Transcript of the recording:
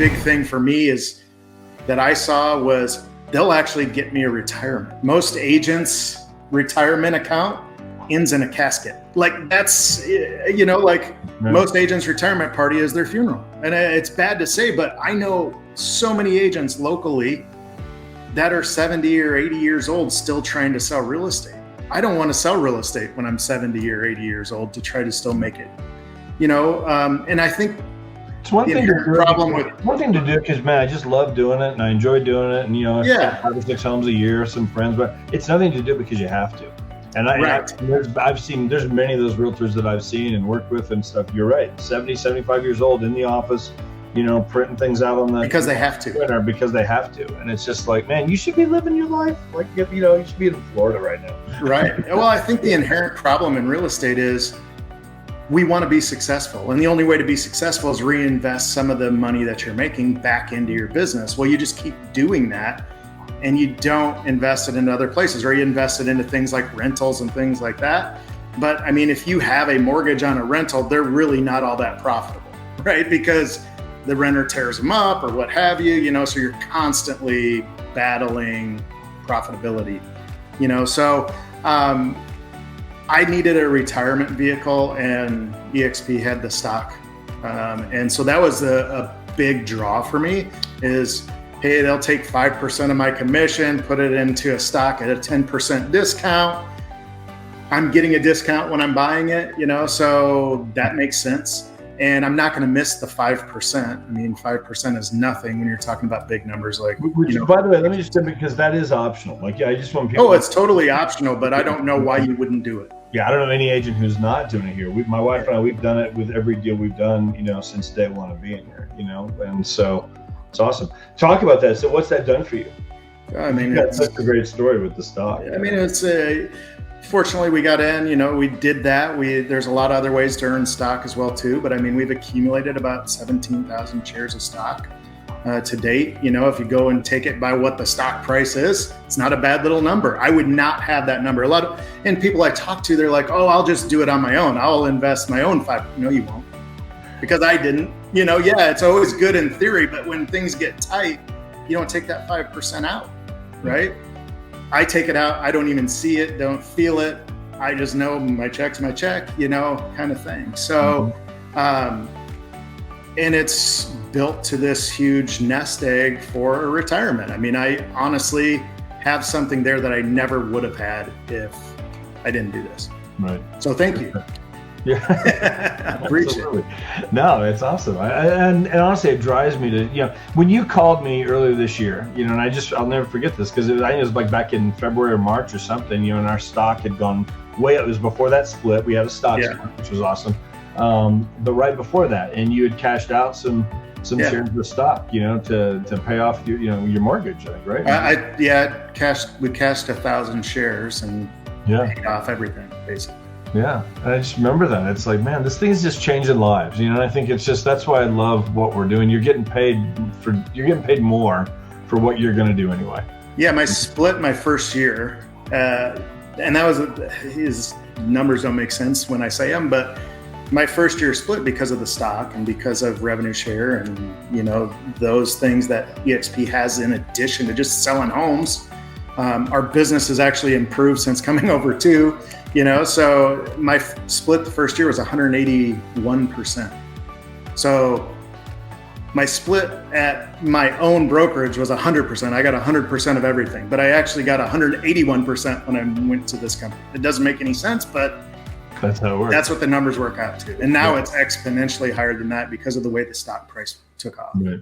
big thing for me is that I saw was they'll actually get me a retirement. Most agents' retirement account ends in a casket. Like that's, most agents' retirement party is their funeral. And it's bad to say, but I know so many agents locally that are 70 or 80 years old still trying to sell real estate. I don't want to sell real estate when I'm 70 or 80 years old to try to still make it, and I think it's one thing to do because, man, I just love doing it and I enjoy doing it. And, I 5 or 6 homes a year, some friends, but it's nothing to do because you have to. And I've seen, there's many of those realtors that I've seen and worked with and stuff. You're right. 70, 75 years old in the office, printing things out on the because they have to. Because they have to. And it's just like, man, you should be living your life. Like, you should be in Florida right now. Right. Well, I think the inherent problem in real estate is we want to be successful. And the only way to be successful is reinvest some of the money that you're making back into your business. Well, you just keep doing that and you don't invest it into other places, or you invest it into things like rentals and things like that. But I mean, if you have a mortgage on a rental, they're really not all that profitable, right? Because the renter tears them up or what have you, so you're constantly battling profitability, so I needed a retirement vehicle and EXP had the stock. And so that was a big draw for me is, hey, they'll take 5% of my commission, put it into a stock at a 10% discount. I'm getting a discount when I'm buying it, so that makes sense. And I'm not going to miss the 5%. I mean, 5% is nothing when you're talking about big numbers like. By the way, let me just say, because that is optional. Like, I just want people. Oh, it's totally optional, but I don't know why you wouldn't do it. Yeah, I don't know any agent who's not doing it here. My wife and I, we've done it with every deal we've done, since day one of being here, and so it's awesome. Talk about that. So, what's that done for you? I mean, that's such a great story with the stock. I mean, it's fortunately, we got in, we did that. There's a lot of other ways to earn stock as well too. But I mean, we've accumulated about 17,000 shares of stock to date. If you go and take it by what the stock price is, it's not a bad little number. I would not have that number. And people I talk to, they're like, oh, I'll just do it on my own. I'll invest my own 5. No, you won't. Because I didn't, it's always good in theory, but when things get tight, you don't take that 5% out, right? I take it out. I don't even see it, don't feel it. I just know my check's my check, kind of thing. So, and it's built to this huge nest egg for a retirement. I mean, I honestly have something there that I never would have had if I didn't do this. Right. So thank you. Yeah. Appreciate it. No, it's awesome. And honestly, it drives me to, when you called me earlier this year, and I'll never forget this because I think it was like back in February or March or something, and our stock had gone way up. It was before that split. We had a stock split, which was awesome. But right before that, and you had cashed out some shares of stock, to pay off your mortgage, right? We cashed 1,000 shares and paid off everything basically. Yeah, I just remember that. It's like, man, this thing is just changing lives. And I think it's just, that's why I love what we're doing. You're getting paid more for what you're going to do anyway. Yeah, my split my first year, and that was his numbers don't make sense when I say them, but my first year split because of the stock and because of revenue share and those things that EXP has in addition to just selling homes. Our business has actually improved since coming over too. So my split the first year was 181%. So my split at my own brokerage was 100%. I got 100% of everything, but I actually got 181% when I went to this company. It doesn't make any sense, but that's how it works. That's what the numbers work out to. And now it's exponentially higher than that because of the way the stock price took off. Right.